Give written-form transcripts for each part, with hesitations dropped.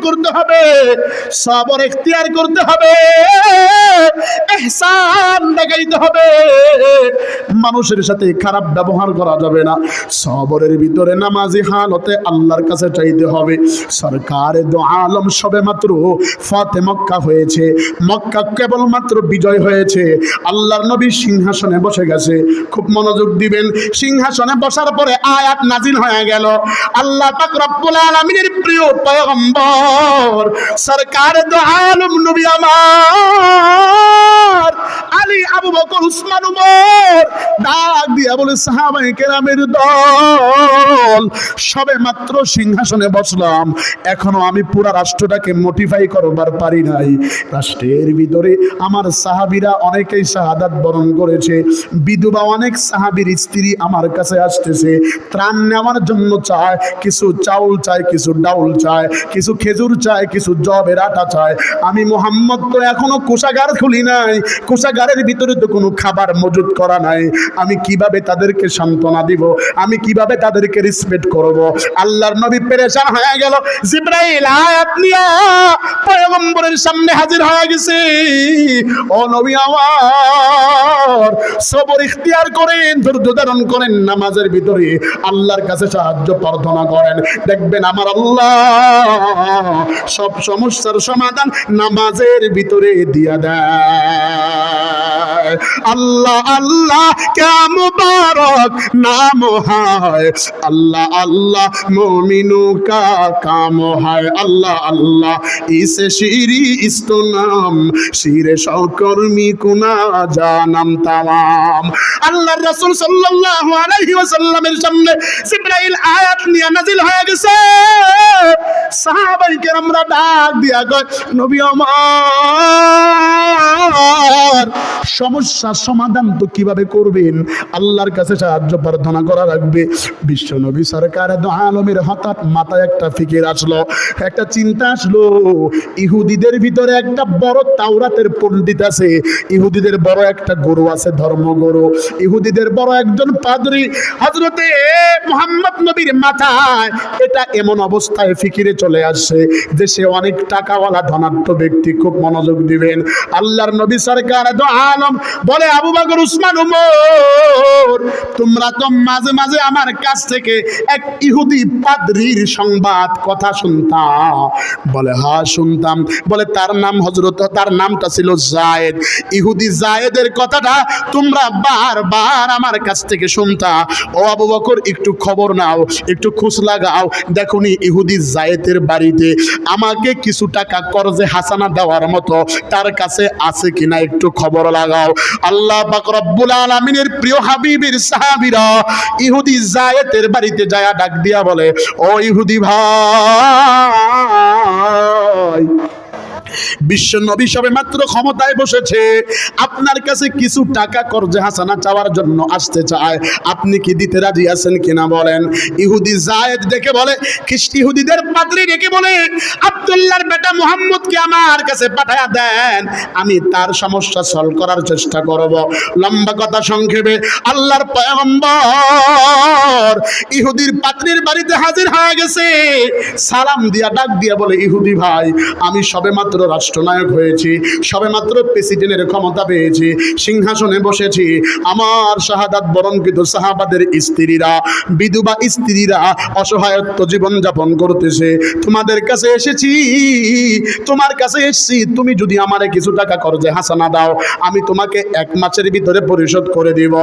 করতে হবে, সবর ইখতিয়ার করতে হবে, ইহসান দেখাইতে হবে। মানুষের সাথে খারাপ ব্যবহার করা যাবে না। সবরের ভিতরে নামাজি হালতে আল্লাহর কাছে চাইতে হবে। সরকার দো আলম সবে মাত্র ফাতে মক্কা হয়েছে, মক্কা কেবলমাত্র বিজয় হয়েছে, আল্লাহর নবী সিংহাসনে বসে গেছে। খুব মনোযোগ দিবেন, সিংহাসনে বসার পরে আয়াত নাজিল হয়ে গেল। আল্লাহ পাক রব্বুল আলামিনের প্রিয় পয়গম্বর সরকার দো আলম নবী আমার আলী, আবু বকর, উসমান, উমর ডাক দিয়া বলে, সাহাবায়ে কেরামের দল, সবে মাত্র সিংহাসনে বসলাম, এখনো আমি পুরা রাষ্ট্রটাকে মোটিফাই করবার পারি নাই। রাষ্ট্রের ভিতরে আমার সাহাবীরা অনেকেই শাহাদাত বরণ করেছে, বিধবা অনেক সাহাবীর স্ত্রী আমার কাছে আসতেছে, ত্রাণ নেওয়ার জন্য চায়, কিছু চাউল চায়, কিছু ডাউল চায়, কিছু খেজুর চায়, কিছু জবের আটা চায়। আমি মুহাম্মদ তো এখনো কোষাগার খুলি নাই, কোষাগারের ভিতরে তো কোনো খাবার মজুদ করা নাই, আমি কিভাবে তাদেরকে সান্ত্বনা দিব, আমি কিভাবে তাদেরকে রেসপেক্ট করব? আল্লাহর নবী পেরেশান হয়ে গেল। জিবরাইল আয়াত নিয়া পয়গম্বরের সামনে হাজির হয়ে গেছে। ও নবী আমার, সবর ইখতিয়ার করেন, ধৈর্য ধারণ করেন, নামাজের ভিতরে আল্লাহর কাছে সাহায্য প্রার্থনা করেন, দেখবেন আমার আল্লাহ সব সমস্যার সমাধান নামাজের ভিতরে দিয়া দেয়। আল্লাহ আল্লাহ क्या मुबारक नाम है, अल्लाह अल्लाह मोमिनों का काम है, अल्लाह अल्लाह इसे शीरी इस्तो नाम शीरे शौकर्मी कुना जानम तमाम। আল্লাহর রাসূল সাল্লাল্লাহু আলাইহি ওয়াসাল্লামের সামনে জিবরাইল আয়াত নিয়ে নাজিল হয়ে গেছে। সাহাবায়ে কেরামরা ডাক দিয়া কয়, নবী আমার, সমস্যার সমাধান তো কিভাবে করবেন? আল্লাহর কাছে সাহায্য প্রার্থনা করা রাখবে। বিশ্ব নবী সরকার দো আলমের হঠাৎ মাথায় একটা ফিকির আসলো, একটা চিন্তা আসলো। ইহুদিদের ভিতরে একটা বড় তাওরাতের পণ্ডিত আছে, ইহুদিদের বড় একটা গুরু আছে, ধর্মগুরু, ইহুদিদের বড় একজন পাদ্রী হযরতে মুহাম্মদ নবীর মাথায় এটা এমন অবস্থায় ফিকিরে চলে আসছে যে সে অনেক টাকাওয়ালা ধনাঢ্য ব্যক্তি। খুব মনোযোগ দিবেন, আল্লাহর নবী সরকার দো আলম বলে, আবু বকর, উসমান, উমর, তোমরা তো মাঝে মাঝে আমার কাছ থেকে এক ইহুদি পাদ্রীর সংবাদ কথা শুনতাম। বলে হ্যাঁ শুনতাম। বলে তার নামটা ছিল জায়েদ। ইহুদি জায়েদের কথাটা তোমরা বারবার আমার কাছ থেকে শুনতা। ও আবু বকর, একটু খবর নাও, একটু খোঁজ লাগাও, দেখুনি ইহুদি জায়েদের বাড়িতে আমাকে কিছু টাকা কর্জে হাসানা দেওয়ার মতো তার কাছে আছে কিনা, একটু খবর লাগাও। আল্লাহ পাক রব্বুল আলামিনের প্রিয় হাবিবের সাহাবীরা ইহুদি জায়েদের বাড়িতে যায়, ডাক দিয়া বলে, ও ইহুদি ভাই, বিশ্ব নবী সবে মাত্র ক্ষমতায় বসেছে, আপনার কাছে কিছু টাকা কর্জে হাসানা চাওয়ার জন্য আসতে চায়, আপনি কি দিতে রাজি আছেন কিনা বলেন। ইহুদি জায়েদ ডেকে বলে, খ্রিস্ট ইহুদিদের পাদ্রী ডেকে বলে, আব্দুল্লাহর বেটা মুহাম্মদকে আমার কাছে পাঠায়া দেন, আমি তার সমস্যা সলভ করার চেষ্টা করব। লম্বা কথা সংক্ষেপে, আল্লাহর পয়গম্বর ইহুদির পাদ্রীর বাড়িতে হাজির হয়ে গেছে। সালাম দিয়া ডাক দিয়া বলে, ইহুদি ভাই, আমি সবে মাত্র রাষ্ট্রনায়ক হয়েছি, সবেমাত্র প্রেসিডেন্টের ক্ষমতা পেয়েছি, সিংহাসনে বসেছি, আমার শাহাদাত বরণকৃত সাহাবাদের স্ত্রীরা, বিধবা স্ত্রীরা অসহায়ত্ব জীবন যাপন করতেছে, তোমাদের কাছে এসেছি, তোমার কাছে এসেছি, তুমি যদি আমারে কিছু টাকা কর্জে হাসানা দাও, আমি তোমাকে 1 মাসের ভিতরে পরিশোধ করে দিব।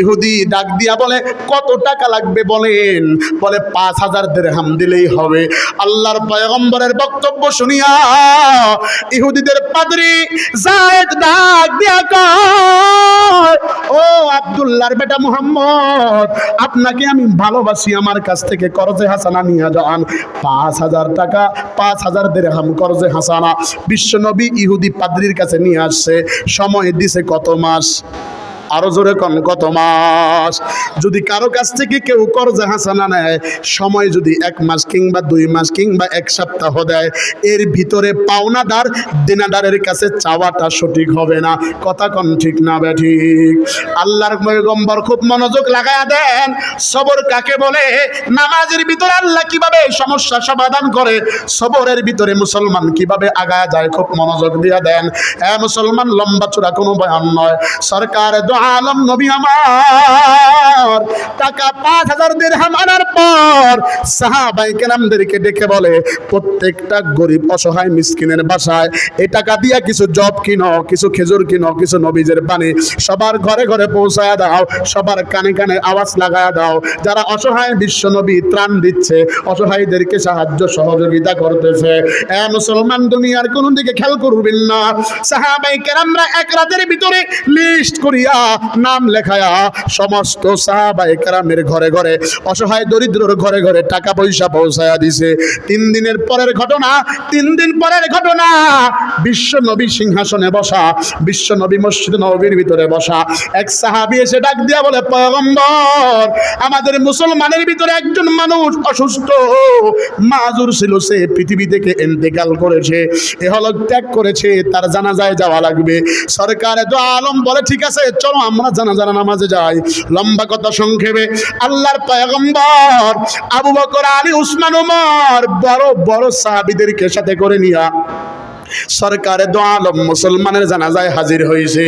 ইহুদি ডাক দিয়া বলে, কত টাকা লাগবে বলেন? বলে 5000 দিরহাম দিলেই হবে। আল্লাহর পয়গম্বরের বক্তব্য শুনিয়া ইহুদিদের পাদ্রী জায়েদ ডাক দিয়া কয়, ও আব্দুল্লাহর বেটা মুহাম্মদ, আপনাকে আমি ভালোবাসি, আমার কাছ থেকে কর্জে হাসানা নিয়ে যান। 5000 টাকা, 5000 দিরহাম কর্জে হাসানা বিশ্ব নবী ইহুদি পাদ্রীর কাছে নিয়ে আসছে। সময় দিছে কত মাস? আরো জোরে কোন কত মাস? যদি কারো কাছ থেকে কেউ কর্জে হাসানা নেয়, সময় যদি 1 মাস কিংবা 2 মাস কিংবা 1 সপ্তাহ দেয়, এর ভিতরে পাওনাদার দেনাদারের কাছে চাওয়াটা সঠিক হবে না। কথা কোন ঠিক না বেঠিক? আল্লাহর পয়গম্বর খুব মনোযোগ লাগায়া দেন, সবর কাকে বলে, নামাজের ভিতরে আল্লাহ কিভাবে সমস্যা সমাধান করে, সবরের ভিতরে মুসলমান কিভাবে আগায় যায়, খুব মনোযোগ দিয়ে দেন। মুসলমান, লম্বা চূড়া কোনো বয়ান নয়। সরকার দো আলম নবী আমার টাকা 5000 দিরহাম আনার পর সাহাবায়ে কেরামদেরকে ডেকে বলে, প্রত্যেকটা গরিব অসহায় মিসকিনের বাসায় এই টাকা দিয়া কিছু জব কিনো, কিছু খেজুর কিনো, কিছু নবীজের পানি সবার ঘরে ঘরে পৌঁছায়া দাও, সবার কানে কানে আওয়াজ লাগায়া দাও, যারা অসহায় বিশ্ব নবী ত্রাণ দিচ্ছে, অসহায়দেরকে সাহায্য সহযোগিতা করতেছে। মুসলমান, দুনিয়ার কোন দিকে খেয়াল করবেন না। সাহাবায়ে কেরামরা এক রাতের ভিতরে লিস্ট করিয়া নাম লেখায়া সমস্ত সাহাবায়ে কেরামের ঘরে ঘরে অসহায় দরিদ্রর ঘরে ঘরে টাকা পয়সা পৌঁছায়া দিছে। 3 দিনের পরের ঘটনা, 3 দিন পরের ঘটনা, বিশ্ব নবী সিংহাসনে বসা, বিশ্ব নবী মসজিদ নববীর ভিতরে বসা। এক সাহাবী এসে ডাক দিয়া বলে, পয়গম্বর, আমাদের মুসলমানের ভিতরে একজন মানুষ অসুস্থ, মাজুর ছিল, সে পৃথিবী থেকে ইন্তেকাল করেছে, ইহলোক ত্যাগ করেছে, তার জানাজায় যাওয়া লাগবে। সরকার দো আলম বলে, ঠিক আছে চলো আমরা জানাজার নামাজে যাই। লম্বা কথা সংক্ষেপে, আল্লাহর পয়গম্বর আবু বকর, আলী, উসমান, ওমর বড় বড় সাহাবীদেরকে সাথে করে নিয়া সরকারে দো আলম মুসলমানের জানাজায় হাজির হয়েছে।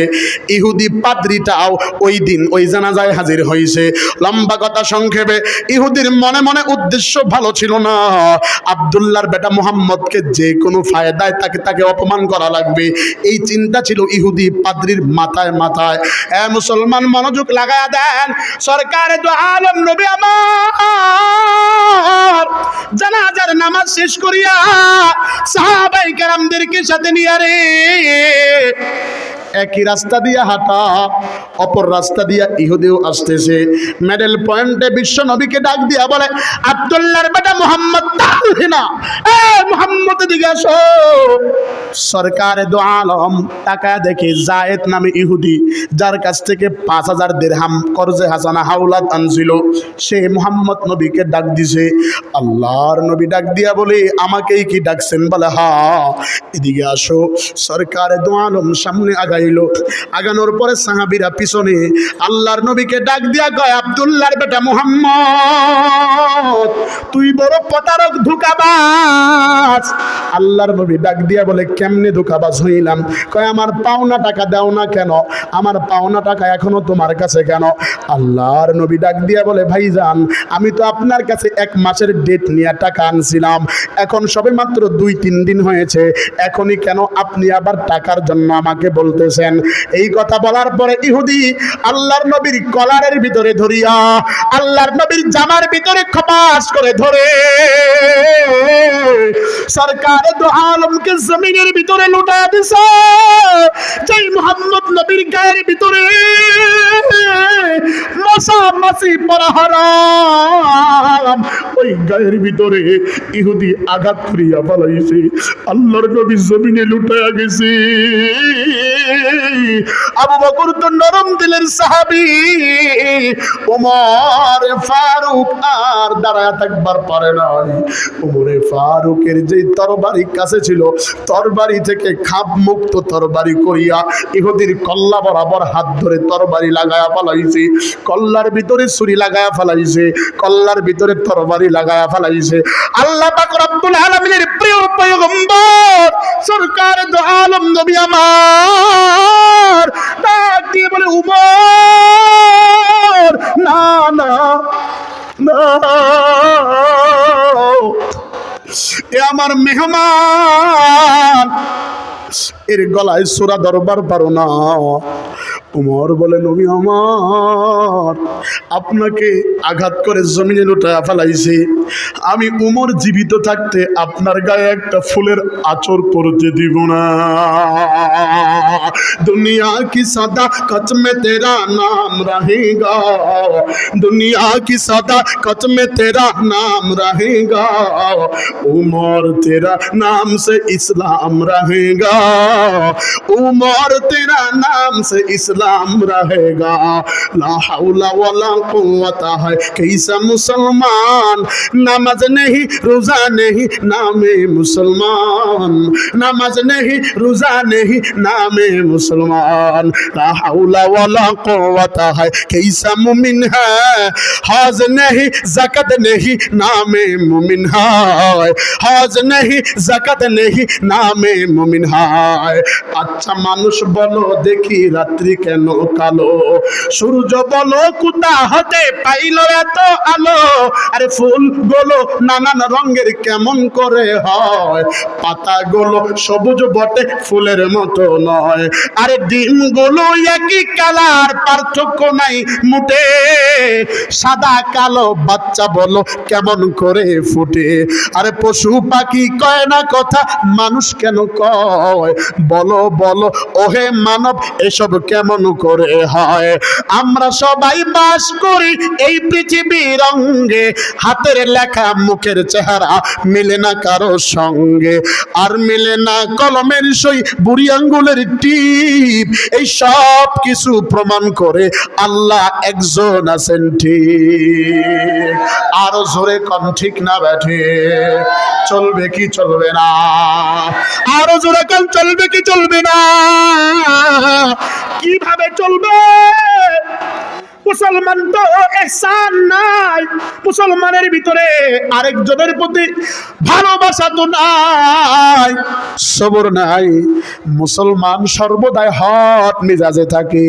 ইহুদি পাদ্রীটাও ওই দিন ওই জানাজায় হাজির হয়েছে। লম্বা কথা সংক্ষেপে, ইহুদির মনে মনে উদ্দেশ্য ভালো ছিল না, আব্দুল্লাহর বেটা মুহাম্মদকে যে কোনো ফায়দায় তাকে অপমান করা লাগবে, এই চিন্তা ছিল ইহুদি পাদ্রীর মাথায় মাথায়। মুসলমান, মনোযোগ লাগায়া দেন। সরকারে দো আলম নবী আমার জানাজার নামাজ শেষ করিয়া সাহাবায়ে কেরামদেরকে সাথে নিয়ে রে একই রাস্তা দিয়ে হাঁটা, অপর রাস্তা দিয়া ইহুদিও আসতেছে। মেডেল পয়েন্টে বিশ্ব নবীকে ডাক দিয়া বলে, আব্দুল্লাহর বেটা মুহাম্মদ তাহলে না, মুহাম্মদ দিকে আসো। সরকারে দো আলম টাকা দেখে জায়েদ নামে ইহুদি, যার কাছ থেকে 5000 দিরহাম কর্জে হাসানা হাওলাত আনছিল, সে মুহাম্মদ নবীকে ডাক দিছে। আল্লাহর নবী ডাক দিয়া বলে, আমাকেই কি ডাকছেন? বলে, হ্যাঁ, এদিকে আসো। সরকারে দো আলম সামনে আগাইলো, আগানোর পরে সাহাবীরা পিছনে। আল্লাহর নবীকে ডাক দিয়া কয়, আব্দুল্লাহর বেটা মুহাম্মদ, তুই বড় প্রতারক, ধোঁকাবাজ। আল্লাহর নবী ডাক দিয়া বলে, কেমনে ধোঁকাবাজ হইলাম? কয়, আমার পাওনা টাকা দাও না কেন? আমার পাওনা টাকা এখনো তোমার কাছে কেন? আল্লাহর নবী ডাক দিয়া বলে, ভাইজান, আমি তো আপনার কাছে 1 মাসের ডেট নিয়ে টাকা আনছিলাম, এখন সবে মাত্র 2-3 দিন হয়েছে, এখনই কেন আপনি আবার টাকার জন্য আমাকে বলতেছেন? এই কথা বলার পরে ইহুদি আল্লাহর নবীর কলারের ভিতরে ধরিয়া, আল্লাহর নবীর জামার ভিতরে খপাস করে ধরে সরকার দো আলমকে জমিনের ভিতরে লুটা দিছে। যেই মুহাম্মদ নবীর গায়ের ভিতরে মশা মাছি পরা হারাম, ওই গায়ের ভিতরে ইহুদি আঘাত করিয়া ফলাইছে। আল্লাহর নবী জমিনে লুটায়া গেছে। আবু বকর তো নরম দিলের সাহাবী, ওমর ফারুক আর দাঁড়ায় থাকবার পারে নাই। ওমরে ফারুকের যে তরবারি কাছে ছিল, তরবারি থেকে খাপ মুক্ত তরবারি করিয়া ইহুদির কল্লা বরাবর হাত ধরে তরবারি লাগায়া ফেলাইছে, কল্লার ভিতরে ছুরি লাগায়া ফেলাইছে, কল্লার ভিতরে তরবারি লাগায়া ফেলাইছে। আল্লাহ পাক রব্বুল আলামিনের প্রিয় পয়গম্বর সরকার দো আলম নবী আমার ডাক দিয়ে বলে, উমর, না না না, এ আমার মেহমান, এর গলায় সূরা দরবার পারো না। উমর বলে, নবী আমার, আপনাকে আঘাত করে জমিনে লুটায়া ফেলাইছে, আমি উমর জীবিত থাকতে আপনার গায়ে একটা ফুলের আঁচড় পড়তে দিব না। দুনিয়া কি সাদাকত মে তেরা নাম রহেগা, দুনিয়া কি সাদাকত মে তেরা নাম রহেগা, उमर तेरा नाम से इस्लाम रहेगा, उमर तेरा नाम से इस्लाम इस्लाम रहेगा। ला हौला वला कुव्वता है कैसा मुसलमान, नमाज नहीं रोजा नहीं नामे मुसलमान, नमाज नहीं रोजा नहीं नामे मुसलमान। ला हौला वला कुव्वता है कैसा मुमिन है, हज नहीं ज़कात नहीं नामे मुमिन है, हज नहीं ज़कात नहीं नामे मुमिन है। আচ্ছা মানুষ বলো দেখি রাত্রি কেন কালো, সূর্য বলো কোথা হতে পাইলো এত আলো, আরে ফুল গুলো নানান রঙের কেমন করে হয়, পাতাগুলো সবুজ বটে ফুলের মতো নয়, আরে ডিমগুলো একই কালার পার্থক্য নাই মুটে, সাদা কালো বাচ্চা বলো কেমন করে ফুটে, আরে পশু পাখি কয় না কথা মানুষ কেন কয়, বলো বলো ওহে মানব এসব কেমন করে হয়। আমরা সবাই বাস করি এই পৃথিবীর অঙ্গে, হাতের লেখা মুখের চেহারা মিলে না কারো সঙ্গে, আর মিলে না কলমের সই বুড়ি আঙ্গুলের টিপ, এই সব কিছু প্রমাণ করে আল্লাহ একজন আছেন ঠিক। আরো জোরে কোন ঠিক না ব্যাঠে, চলবে কি চলবে না, আরো জোরে কোন চলবে কি চলবে না, কিভাবে চলবে? মুসলমান তো ইহসান নাই, মুসলমানের ভিতরে আরেকজনের প্রতি ভালোবাসা তো নাই, সবর নাই, মুসলমান সর্বদাই হট মেজাজে থাকে।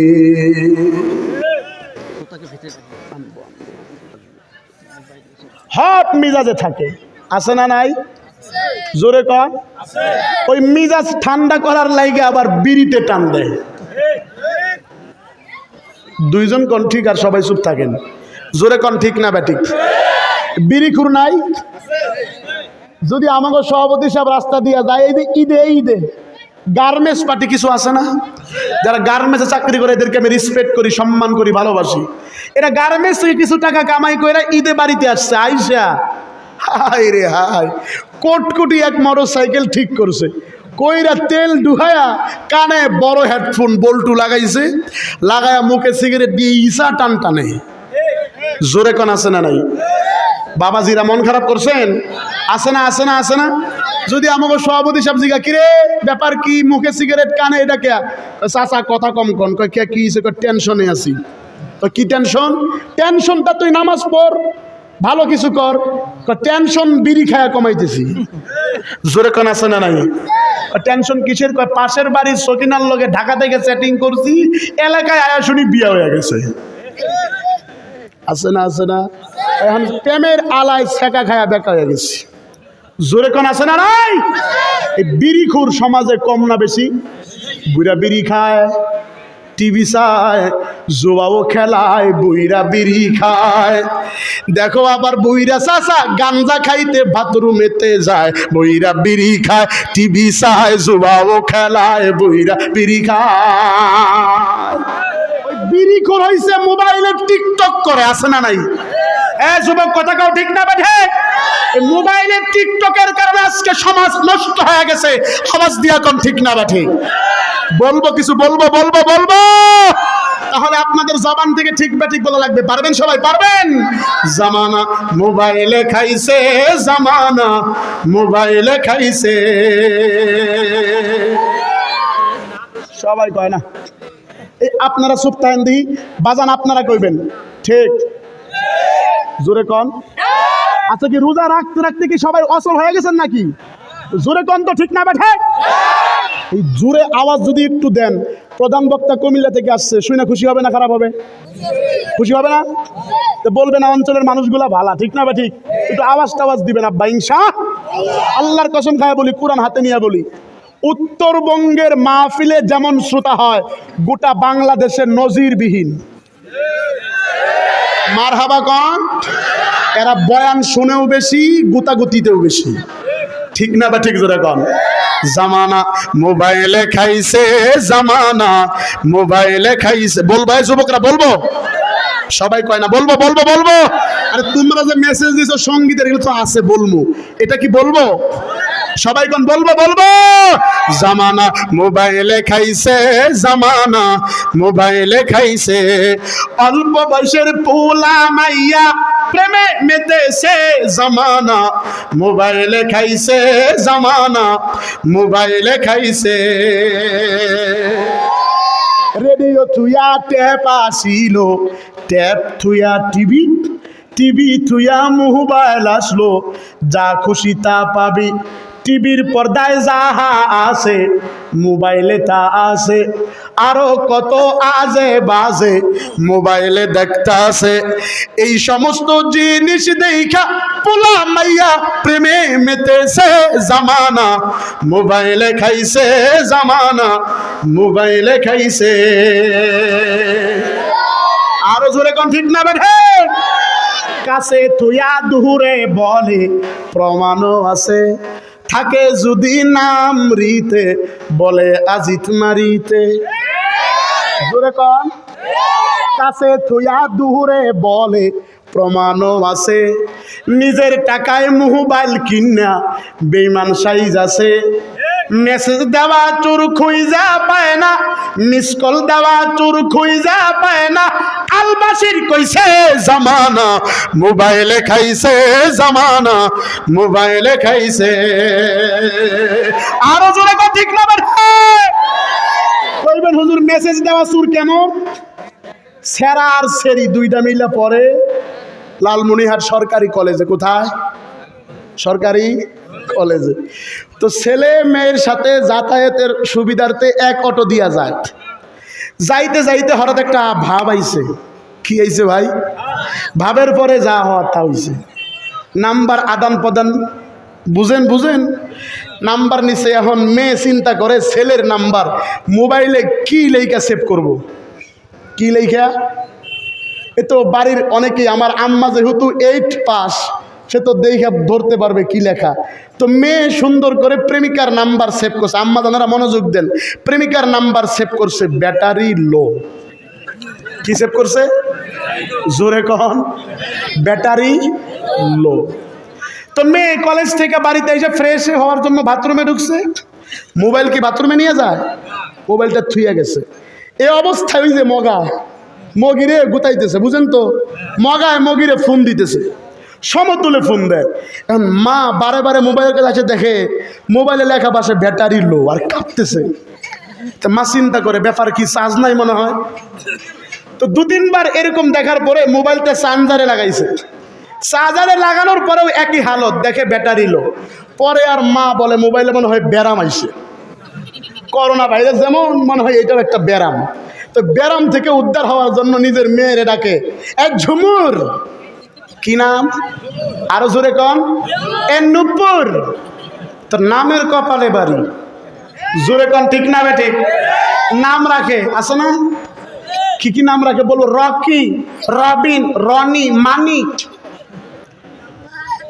হট মেজাজে থাকে, আছে না নাই? জোরে কর। ওই মিজাজ ঠান্ডা করার লাইগে আবার বিড়িতে টান দেয়। দুইজন কোন ঠিক আর সবাই চুপ থাকেন, জোরে কোন ঠিক না ব্যাঠিক? বিড়ি খুর নাই? যদি আমাকে সভাপতি সাহেব রাস্তা দিয়া যায় এই যে ঈদে ঈদে গার্মেন্টস পার্টি কিছু আছে না, যারা গার্মেন্টসে চাকরি করে এদেরকে আমি রেসপেক্ট করি, সম্মান করি, ভালোবাসি। এরা গার্মেন্টস থেকে কিছু টাকা কামাই করে ঈদে বাড়িতে আসছে, আইসা হাই রে হাই কোটকুটি এক মোটর সাইকেল ঠিক করছে, কইরা তেল ডুহায়া কানে বড় হেডফোন বল্টু লাগাইছে, লাগায়া মুখে সিগারেট দিয়ে ইসা টান টানে। জোরে কোন আছে না নাই? বাবাজিরা মন খারাপ করছেন? আছে না আছে না আছে না? যদি আমাকে সভাপতি সাহেব জিজ্ঞা কিরে ব্যাপার কি, মুখে সিগারেট কানে এটা কে? চাচা কথা কম কন, কয় কে কি টেনশনে আছি। তো কি টেনশন? টেনশনটা তুই নামাজ পড়, ভালো কিছু কর। টেনশন বিড়ি খায়া কমাইতেছি। জোরে কোন আছে না নাই? টেনশন কিসের? কয় পাশের বাড়ির সকিনার লগে ঢাকা থেকে সেটিং করছি, এলাকায় আয়া শুনি বিয়া হয়ে গেছে। আছে না আছে না? এখন প্রেমের আলায় ছেঁকা খায়া বেকা হয়ে গেছি। জোরে কোন আছে না নাই? এই বিড়িখোর সমাজে কম না বেশি? বুড়া বিড়ি খায়, টিভি চায়, জোয়াও খেলায়, বুইরা বিড়ি খায়। দেখো আবার বুইরা চাচা গাঞ্জা খাইতে বাথরুমেতে যায়, বুইরা বিড়ি খায়, টিভি চায়, জোয়াও খেলায়, বুইরা বিড়ি খায়। ওই বিড়িখোর হইছে মোবাইলে টিকটক করে, আছে না নাই? যুবক কথা কাও ঠিক না বেঠে? মোবাইলে টিকটকের কারণে আজকে সমাজ নষ্ট হয়ে গেছে। আওয়াজ দিয়া কোন ঠিক না বেঠে? বলবো কিছু বলবো বলবো বলবো, তাহলে আপনাদের জবান থেকে ঠিক বেঠিক বলা লাগবে। পারবেন সবাই? পারবেন? জামানা মোবাইলে খাইছে, জামানা মোবাইলে খাইছে। সবাই কয় না? এই আপনারা চুপ থাকেন দি, বাজান আপনারা কইবেন ঠিক। জোরে কন। আচ্ছা কি রোজা রাখতে রাখতে কি সবাই অচল হয়ে গেছেন নাকি? জোরে কন তো ঠিক না বেঠে? এই জোরে আওয়াজ যদি একটু দেন, প্রধান বক্তা কুমিল্লা থেকে আসছে, শুনে খুশি হবে না খারাপ হবে? খুশি হবে না? তো বলবে না অঞ্চলের মানুষগুলা ভালা, ঠিক না ঠিক? একটু আওয়াজ টাওয়াজ দিবেন আব্বা ইনশাআল্লাহ। আল্লাহর কসম খায় বলি, কোরআন হাতে নিয়ে বলি, উত্তরবঙ্গের মাহফিলে যেমন শ্রোতা হয় গোটা বাংলাদেশের নজিরবিহীন। মারহাবা কন। এরা বয়ান শুনেও বেশি, গুতাগুতিতেও বেশি, ঠিক না বা ঠিক? জোরে কন। জামানা মোবাইলে খাইছে, জামানা মোবাইলে খাইছে। বলবো যুবকরা, বলবো? সবাই কয় না বলবো বলবো বলবো? আরে তোমরা যে মেসেজ দিছো সঙ্গীতের, এগুলো তো আছে বলবো, এটা কি বলবো? সবাই কোন বলবো বলবো, জামানা মোবাইলে খাইছে, জামানা মোবাইলে খাইছে, অল্প বয়সের পোলা মাইয়া প্রেমে মেতেছে, জামানা মোবাইলে খাইছে, জামানা মোবাইলে খাইছে। রেডিও থুয়া ট্যাপ আসিল, ট্যাপ থুয়া টিভি, টিভি থুয়া মোবাইল আসলো, যা খুশি তা পাবি, টিভির পর্দায় যাহা আছে মোবাইলে তা আছে, আরো কত আজে বাজে মোবাইলে দেখতে আছে। এই সমস্ত জিনিস দেখা পোলা মাইয়া প্রেমে মেতেছে, জামানা মোবাইলে খাইছে, জামানা মোবাইলে খাইছে। আরো জোরে কোন ঠিক না বেঠে? কাছে তুইয়া দুহুরে বলে প্রমাণও আছে, থাকে যদি নাম রিতে বলে আজিত মারিতে। জোরে কোন? কাছে তুইয়া দুহুরে বলে প্রমাণও আছে, নিজের টাকায় মোবাইল কিনা বেঈমান সাইজ আছে, মেসেজ দেওয়া চোর খুঁজা পায় না, মিস কল দেওয়া চোর খুঁজা পায় না, আলবাসির কইছে জামানা মোবাইলে খাইছে, জামানা মোবাইলে খাইছে। আরো জোরে কথা ঠিক না কইবেন হুজুর মেসেজ দেওয়া চোর কেমন? সেরা আর সেরি দুইটা মিলে পড়ে লালমনিরহাট সরকারি কলেজে। কোথায়? সরকারি কলেজে। তো ছেলে মেয়ের সাথে যাতায়াতের সুবিধার্থে এক অটো দিয়া যায়, যাইতে যাইতে হঠাৎ একটা ভাব আইছে। কি আইছে ভাই? ভাবের পরে যা হওয়ার তা হইছে। নাম্বার আদান প্রদান, বুঝেন বুঝেন, নাম্বার নিছে। এখন মেয়ে চিন্তা করে ছেলের নাম্বার মোবাইলে কি লেখা সেভ করব। কি লেখা? এ তো বাড়ির অনেকেই, আমার আম্মা যেহেতু 8 পাস, সে তো দেখে ধরতে পারবে কি লেখা। তো মেয়ে সুন্দর করে প্রেমিকার নাম্বার সেভ করছে। আম্মা জানারা মনোযোগ দেন, প্রেমিকার নাম্বার সেভ করছে ব্যাটারি লো। কি সেভ করছে? জোরে কন, ব্যাটারি লো। তো মেয়ে কলেজ থেকে বাড়িতে এসে ফ্রেশ হওয়ার জন্য বাথরুমে ঢুকছে। মোবাইল কি বাথরুমে নিয়ে যায়? মোবাইলটা থুয়ে গেছে। এ অবস্থায় ওই যে মগিরে গুতাইতেছে, বুঝেন তো, মগায় মগিরে ফোন দিতেছে, সমতুলে ফোন দেয়। এখন মা বারে বারে মোবাইলের কাছে আসে, দেখে মোবাইলে লেখা পাশে ব্যাটারি লো, আর কাঁপতেছে। তা মা চিন্তা করে ব্যাপার কি, চার্জ নাই মনে হয়। তো 2-3 বার এরকম দেখার পরে মোবাইলটা চার্জারে লাগাইছে। চার্জারে লাগানোর পরেও একই হালত, দেখে ব্যাটারি লো। পরে আর মা বলে মোবাইলে মনে হয় ব্যারাম আইছে, করোনা ভাইরাস যেমন মনে হয় এটাও একটা ব্যারাম। তো ব্যারাম থেকে উদ্ধার হওয়ার জন্য নিজের মেয়েরে ডাকে, এক ঝুমুর। কি নাম? আরো জোরে কন। এ নূপুর। তোর নামের কপালে বাড়ি। জোরে কন ঠিক না বে ঠিক? নাম রাখে, আছে না? কি কি নাম রাখে বলবো? রকি, রবিন, রনি, মানিক।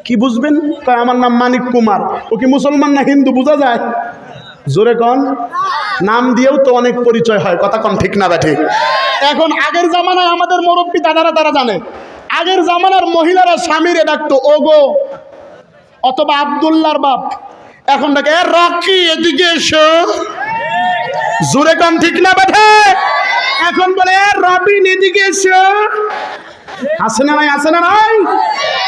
কি বুঝবেন? আমার নাম মানিক কুমার। ও কি মুসলমান না হিন্দু বোঝা যায়? জোরে কন। নাম দিয়েও তো অনেক পরিচয় হয়, কথা কন ঠিক না বে ঠিক? এখন আগের জামানায় আমাদের মুরব্বী দাদারা তারা জানে, আগের জামানার মহিলারা স্বামীরে ডাকতো ওগো, অথবা আব্দুল্লাহর বাপ। এখন ডাকে এ রকি, এদিকে এসো। জোরে কন ঠিক না বেঠে? এখন বলে এ রবিন, এদিকে এসো। আছে না নাই? আছে না নাই?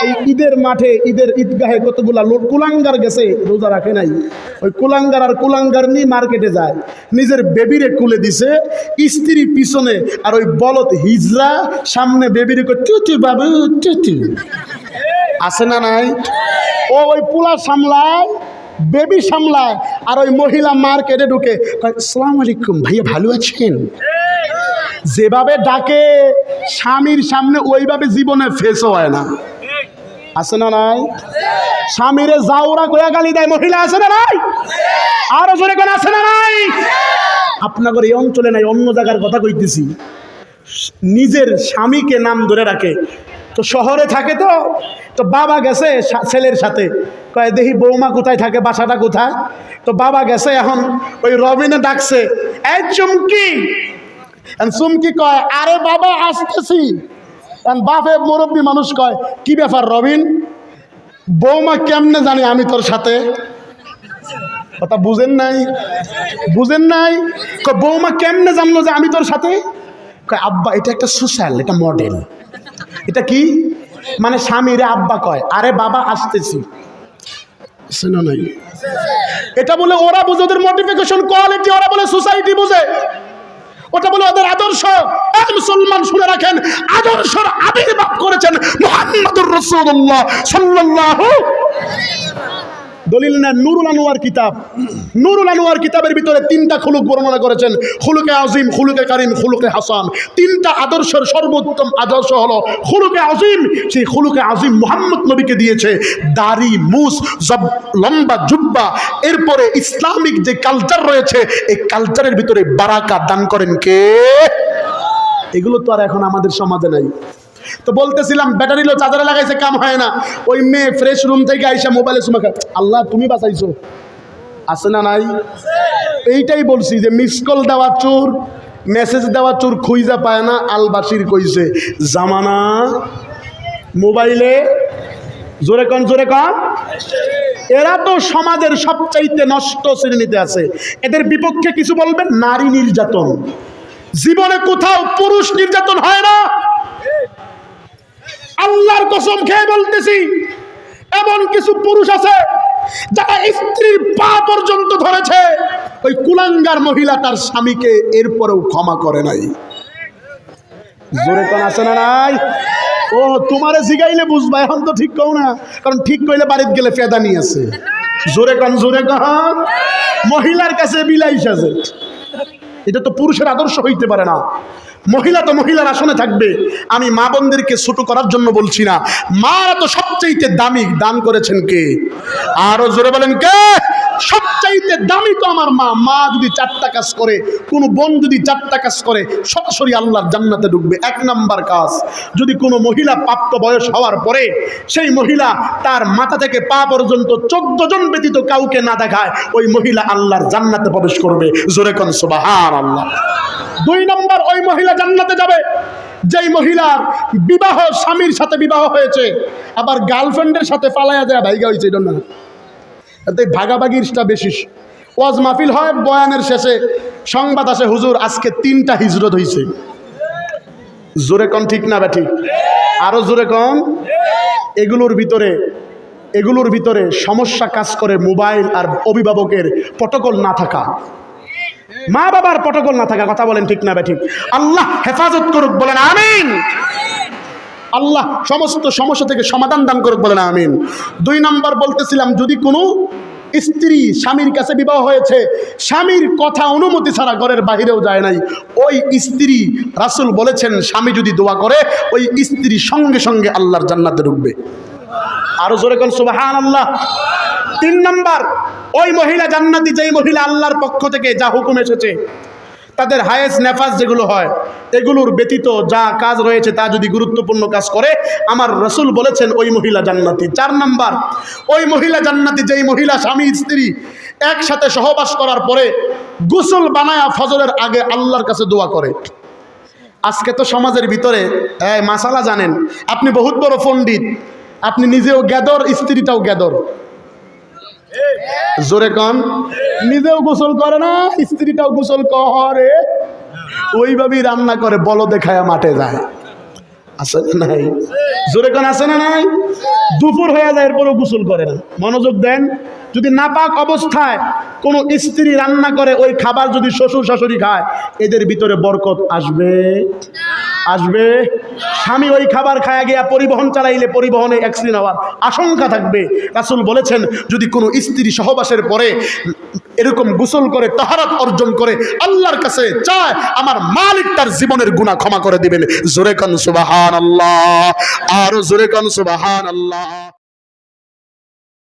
এই ঈদের মাঠে, ঈদের ঈদগাহে কতগুলা লোক কুলাঙ্গার গেছে, রোজা রাখে নাই। ওই কুলাঙ্গার আর কুলাঙ্গার নিয়ে মার্কেটে যায়, নিজের বেবিরে কুলে দিছে, স্ত্রী পিছনে, আর ওই বলদ হিজরা সামনে বেবিরে কই চুচু বাবু চুচু। আছে না নাই? ও ওই পোলা সামলায়, বেবি সামলায়, আর ওই মহিলা মার্কেটে ঢুকে আসসালামু আলাইকুম ভাইয়া, ভালো আছেন? যেভাবে ডাকে স্বামীর সামনে ওইভাবে জীবনে ফেসও হয় না। আছে না নাই? স্বামীরে জাউরা কয়া গালি দেয় মহিলা, আছে না নাই? আরো জোরে কোন আছে না নাই? আপনাদের এই অঞ্চলে নাই, অন্য জায়গার কথা কইতেছি। নিজের স্বামীকে নাম ধরে রাখে। তো শহরে থাকে, তো বাবা গেছে ছেলের সাথে, কয় দেখি বৌমা কোথায় থাকে, বাসাটা কোথায়। তো বাবা গেছে, এখন ওই রবিনে ডাকছে, এই চুমকি। চুমকি কয় আরে বাবা আসতেছি। বাপে মুরব্বী মানুষ কয় কি ব্যাপার রবিন, বৌমা কেমনে জানি আমি তোর সাথে? কথা বুঝেন নাই? বুঝেন নাই? বৌমা কেমনে জানলো যে আমি তোর সাথে? আব্বা এটা একটা সোশ্যাল, এটা মডেল। এটা কি মানে স্বামীরে আব্বা কয়, আরে বাবা আসতেছি না নাই। এটা বলে ওরা বুঝে, ওদের মোটিভেশন কোয়ালিটি, ওরা বলে সোসাইটি বুঝে, ওটা বলে ওদের আদর্শ। মুসলমান শুনে রাখেন, আদর্শের আবির্ভাব করেছেন মুহাম্মদুর রাসূলুল্লাহ সাল্লাল্লাহু। দলিল না নুরুল আনোয়ার কিতাব, নুরুল আনোয়ার কিতাবের ভিতরে তিনটা খুলুক বর্ণনা করেছেন, খুলুকে আজিম, খুলুকে কারিম, খুলুকে হাসান। তিনটা আদর্শের সর্বোত্তম আদর্শ হলো খুলুকে আজিম। সেই খুলুকে আজিম মুহাম্মদ নবীকে দিয়েছে দাড়ি, মুছ, লম্বা জুব্বা। এরপরে ইসলামিক যে কালচার রয়েছে, এই কালচারের ভিতরে বারাকা দান করেন কে? এগুলো তো আর এখন আমাদের সমাজে নাই। তো বলতেছিলাম ব্যাটারি লো চার্জারে লাগাইছে, কাম হয় না। ওই মেয়ে ফ্রেশ রুম থেকে আইসা মোবাইলে সুমা খায়, আল্লাহ তুমি বাঁচাইছো, আছে না নাই? এইটাই বলছি যে মিস কল দেওয়া চোর, মেসেজ দেওয়া চোর খুঁজা পায় না। আল বাসির কইছে জামানা মোবাইলে, জোরে কন জোরে কন। এরা তো সমাজের সবচাইতে নষ্ট শ্রেণীতে আছে। এদের বিপক্ষে কিছু বলবেন? নারী নির্যাতন, জীবনে কোথাও পুরুষ নির্যাতন হয় না। আল্লাহর কসম খেয়ে বলতেছি, এমন কিছু পুরুষ আছে যারা স্ত্রীর পা পর্যন্ত ধরেছে, ওই কুলাঙ্গার মহিলা তার স্বামীকে এরপরেও ক্ষমা করে নাই। জোরে কোন আছে না নাই? ও তোমারে জিগাইলে বুঝবা, এখন তো ঠিক কও না, কারণ ঠিক কইলে বাড়িতে গেলে ফেদা নিয়ে আছে। জোরে কোন জোরে কোন। মহিলার কাছে বিলাই সাজে, এটা তো পুরুষের আদর্শ হইতে পারে না। মহিলা তো মহিলার আসনে থাকবে। আমি মা বোনদেরকে ছোট করার জন্য বলছি না, মারা তো সবচাইতে দামি, দান করেছেন কে? আরো জোরে বলেন কে? সবচাইতে দামি তো আমার মা। মা যদি 4টা কাজ করে, কোনো বোন যদি 4টা কাজ করে, সরাসরি আল্লাহর জান্নাতে ঢুকবে। 1 নাম্বার কাজ, যদি কোনো মহিলা প্রাপ্ত বয়স হওয়ার পরে সেই মহিলা তার মাথা থেকে পা পর্যন্ত 14 জন ব্যতীত কাউকে না দেখায়, ওই মহিলা আল্লাহর জান্নাতে প্রবেশ করবে। জোরে কোন সুবহানাল্লাহ। 2 নম্বর, ওই মহিলা জান্নাতে যাবে যেই মহিলার বিবাহ স্বামীর সাথে বিবাহ হয়েছে, আবার গার্লফ্রেন্ডের সাথে পালায়া যায় ভাইগা হয়েছে। এটা না, এতে ভাগাভাগিরটা বেশি। ওয়াজ মাহফিল হয়, বয়ানের শেষে সংবাদ আসে, হুজুর আজকে 3টা হিজরত হয়েছে। জোরে কন ঠিক না ব্যাঠিক? আরো জোরে কন। এগুলোর ভিতরে সমস্যা কাজ করে মোবাইল আর অভিভাবকের প্রটোকল না থাকা, মা বাবার প্রটোকল না থাকা। কথা বলেন ঠিক না ব্যাঠিক? আল্লাহ হেফাজত করুক, বলেন আমিন। আল্লাহ সমস্ত সমস্যা থেকে সমাধান দান করুক, বলেন আমিন। 2 নম্বর বলতেছিলাম, যদি কোনো স্ত্রী স্বামীর কাছে বিবাহ হয়েছে, স্বামীর কথা অনুমতি ছাড়া ঘরের বাহিরেও যায় নাই, ওই স্ত্রী, রাসূল বলেছেন, স্বামী যদি দোয়া করে, ওই স্ত্রী সঙ্গে সঙ্গে আল্লাহর জান্নাতে ঢুকবে। আরো জোরে কোন সুবহানাল্লাহ। 3 নম্বর, ওই মহিলা জান্নাতি যেই মহিলা আল্লাহর পক্ষ থেকে যা হুকুম এসেছে, তাদের হায়েস নেফাজ যেগুলো হয়, এগুলোর ব্যতীত যা কাজ রয়েছে তা যদি গুরুত্বপূর্ণ কাজ করে, আমার রাসূল বলেছেন ওই মহিলা জান্নাতি। 4 নম্বর, ওই মহিলা জান্নাতি যেই মহিলা স্বামী স্ত্রী একসাথে সহবাস করার পরে গোসল বানায়া ফজরের আগে আল্লাহর কাছে দোয়া করে। আজকে তো সমাজের ভিতরে মাসালা জানেন, আপনি বহুত বড় পণ্ডিত, আপনি নিজেও গেদর, স্ত্রীটাও গেদর। জোরে কন। নিজেও গোসল করে না, স্ত্রীটাও গোসল করে, ওইভাবেই রান্না করে, বল দেখায় মাঠে যায়। আছে না নাই? জোরে কন আছে না নাই? দুপুর হয়ে যায়, এরপরও গোসল করে না। মনোযোগ দেন, যদি নাপাক অবস্থায় কোনো স্ত্রী রান্না করে, ওই খাবার যদি শ্বশুর শাশুড়ি খায়, এদের ভিতরে বরকত আসবে? আসবে? স্বামী ওই খাবার খায়া গিয়া পরিবহন চালাইলে পরিবহনে অ্যাক্সিডেন্ট হওয়ার আশঙ্কা থাকবে। রাসূল বলেছেন, যদি কোনো স্ত্রী সহবাসের পরে এরকম গোসল করে, তাহারাত অর্জন করে, আল্লাহর কাছে চায়, আমার মালিক তার জীবনের গুনাহ ক্ষমা করে দিবেন। জোরে কান সুবহানাল্লাহ। আর জোরে কান সুবহানাল্লাহ।